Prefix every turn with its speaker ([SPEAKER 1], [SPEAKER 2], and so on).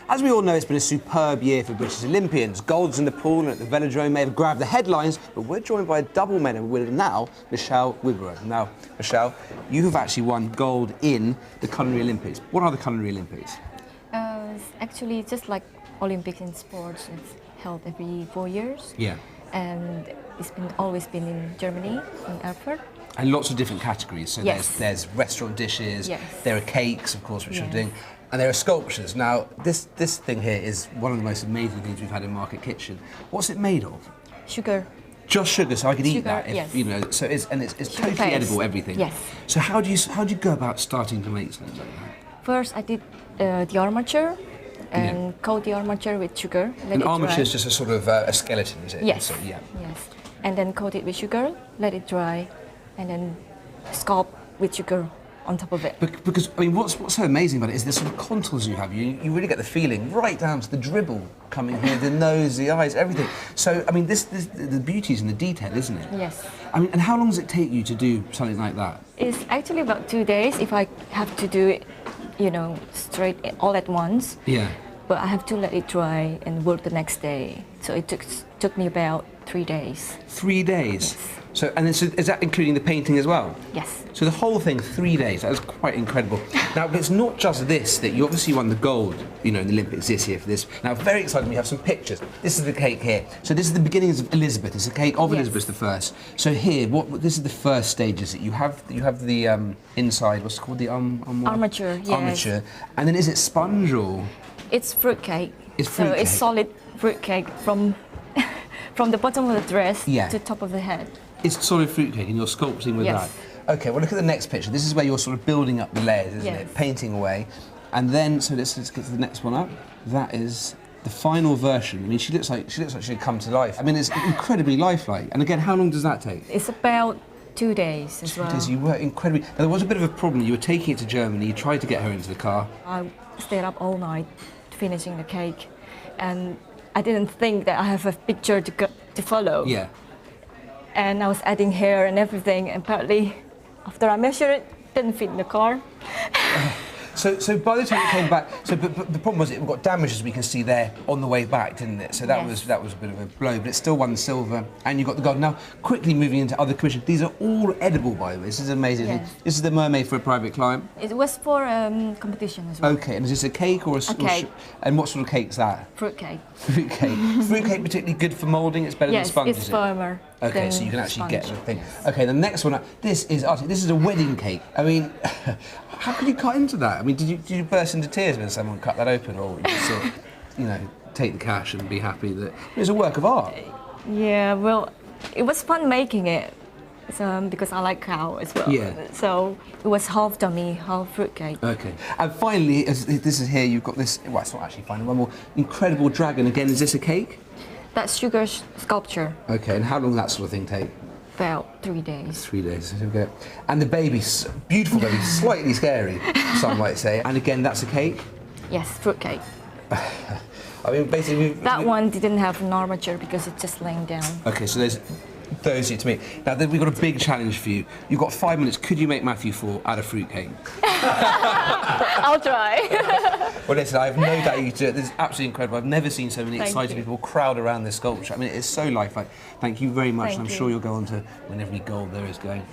[SPEAKER 1] As we all know, it's been a superb year for British Olympians. Golds in the pool and at the velodrome may have grabbed the headlines, but we're joined by a double medal winner now, Michelle Wigborough. Now, Michelle, you have actually won gold in the Culinary Olympics. What are the Culinary Olympics?
[SPEAKER 2] It's actually just like Olympics in sports. It's held every 4 years.
[SPEAKER 1] Yeah.
[SPEAKER 2] And it's always been in Germany, in Erfurt.
[SPEAKER 1] And lots of different categories. So
[SPEAKER 2] Yes.
[SPEAKER 1] there's restaurant dishes,
[SPEAKER 2] Yes.
[SPEAKER 1] there are cakes, of course, which
[SPEAKER 2] Yes.
[SPEAKER 1] you're doing, and there are sculptures. Now, this thing here is one of the most amazing things we've had in Market Kitchen. What's it made of?
[SPEAKER 2] Sugar.
[SPEAKER 1] Just sugar, so I could eat
[SPEAKER 2] Sugar,
[SPEAKER 1] that. If,
[SPEAKER 2] yes.
[SPEAKER 1] You know, so it's totally
[SPEAKER 2] paste.
[SPEAKER 1] edible, everything.
[SPEAKER 2] Yes.
[SPEAKER 1] So how do you go about starting to make something like that?
[SPEAKER 2] First, I did the armature and coat the armature with sugar. Let
[SPEAKER 1] An
[SPEAKER 2] it
[SPEAKER 1] armature
[SPEAKER 2] dry.
[SPEAKER 1] is just a sort of a skeleton, is it?
[SPEAKER 2] Yes.
[SPEAKER 1] So, yeah.
[SPEAKER 2] Yes. And then coat it with sugar, let it dry, and then sculpt with sugar on top of it.
[SPEAKER 1] Because I mean, what's so amazing about it is the sort of contours you have. You really get the feeling right down to the dribble coming here, the nose, the eyes, everything. So I mean, the beauty is in the detail, isn't it?
[SPEAKER 2] Yes.
[SPEAKER 1] I mean, and how long does it take you to do something like that?
[SPEAKER 2] It's actually about 2 days if I have to do it, you know, straight all at once.
[SPEAKER 1] Yeah.
[SPEAKER 2] But I have to let it dry and work the next day. So it took me about 3 days.
[SPEAKER 1] 3 days.
[SPEAKER 2] Yes.
[SPEAKER 1] So and is that including the painting as well?
[SPEAKER 2] Yes.
[SPEAKER 1] So the whole thing, 3 days. That was quite incredible. Now, but it's not just this that you obviously won the gold, you know, in the Olympics this year for this. Now, very exciting. We have some pictures. This is the cake here. So this is the beginnings of Elizabeth. It's a cake of
[SPEAKER 2] Yes.
[SPEAKER 1] Elizabeth I. So here, this is the first stages that you have. You have the inside. What's it called? The
[SPEAKER 2] Armature, yes.
[SPEAKER 1] Armature. And then is it sponge or?
[SPEAKER 2] It's fruit cake.
[SPEAKER 1] It's
[SPEAKER 2] So
[SPEAKER 1] fruit
[SPEAKER 2] it's
[SPEAKER 1] cake.
[SPEAKER 2] solid fruit cake from from the bottom of the dress
[SPEAKER 1] Yeah.
[SPEAKER 2] to top of the head.
[SPEAKER 1] It's solid fruit cake, and you're sculpting with
[SPEAKER 2] Yes.
[SPEAKER 1] that. Okay, well look at the next picture. This is where you're sort of building up the layers, isn't
[SPEAKER 2] Yes.
[SPEAKER 1] it? Painting away, and then so let's get to the next one up. That is the final version. I mean, she looks like she'd come to life. I mean, it's incredibly lifelike. And again, how long does that take?
[SPEAKER 2] It's about 2 days as well.
[SPEAKER 1] Because you work incredibly. Now, there was a bit of a problem. You were taking it to Germany. You tried to get her into the car.
[SPEAKER 2] I stayed up all night finishing the cake, and I didn't think that I have a picture to follow.
[SPEAKER 1] Yeah.
[SPEAKER 2] And I was adding hair and everything, and apparently, after I measured it, didn't fit in the car.
[SPEAKER 1] So by the time it came back, but the problem was it got damaged, as we can see there, on the way back, didn't it? So that
[SPEAKER 2] Yes.
[SPEAKER 1] was a bit of a blow, but it still won the silver, and you got the gold. Now, quickly moving into other commissions. These are all edible, by the way. This is amazing.
[SPEAKER 2] Yes.
[SPEAKER 1] This is the mermaid for a private client.
[SPEAKER 2] It was for competition as well.
[SPEAKER 1] Okay, and is this a cake or a
[SPEAKER 2] cake.
[SPEAKER 1] And what sort of cake's that?
[SPEAKER 2] Fruit cake.
[SPEAKER 1] Fruit cake. Fruit cake particularly good for moulding. It's better
[SPEAKER 2] Yes,
[SPEAKER 1] than sponge,
[SPEAKER 2] it's
[SPEAKER 1] is it?
[SPEAKER 2] firmer.
[SPEAKER 1] Okay,
[SPEAKER 2] than
[SPEAKER 1] so you can actually get the
[SPEAKER 2] sponge.
[SPEAKER 1] thing. Okay, the next one up. This is arty. This is a wedding cake. I mean, how can you cut into that? I mean, did you burst into tears when someone cut that open, or you just sort of, you know, take the cash and be happy that it's a work of art?
[SPEAKER 2] Yeah, well, it was fun making it. Because I like cow as well.
[SPEAKER 1] Yeah.
[SPEAKER 2] So it was half dummy, half fruit cake.
[SPEAKER 1] Okay, and finally, this is here. You've got this. Well, it's not actually finally one more incredible dragon. Again, is this a cake?
[SPEAKER 2] That's sugar sculpture.
[SPEAKER 1] Okay, and how long does that sort of thing take?
[SPEAKER 2] About 3 days.
[SPEAKER 1] 3 days. Okay. And the baby, beautiful baby, slightly scary, some might say. And again, that's a cake?
[SPEAKER 2] Yes, fruit cake.
[SPEAKER 1] I mean, basically...
[SPEAKER 2] That one didn't have an armature because it's just laying down.
[SPEAKER 1] Okay, so there's those here to me. Now, then we've got a big challenge for you. You've got 5 minutes. Could you make Matthew fall out of fruit cake?
[SPEAKER 2] I'll try.
[SPEAKER 1] Well, listen, I have no doubt you can do it. This is absolutely incredible. I've never seen so many
[SPEAKER 2] Thank
[SPEAKER 1] excited
[SPEAKER 2] you.
[SPEAKER 1] people crowd around this sculpture. I mean, it is so lifelike. Thank you very much.
[SPEAKER 2] Thank
[SPEAKER 1] and I'm
[SPEAKER 2] you.
[SPEAKER 1] sure you'll go on to win every gold there is going.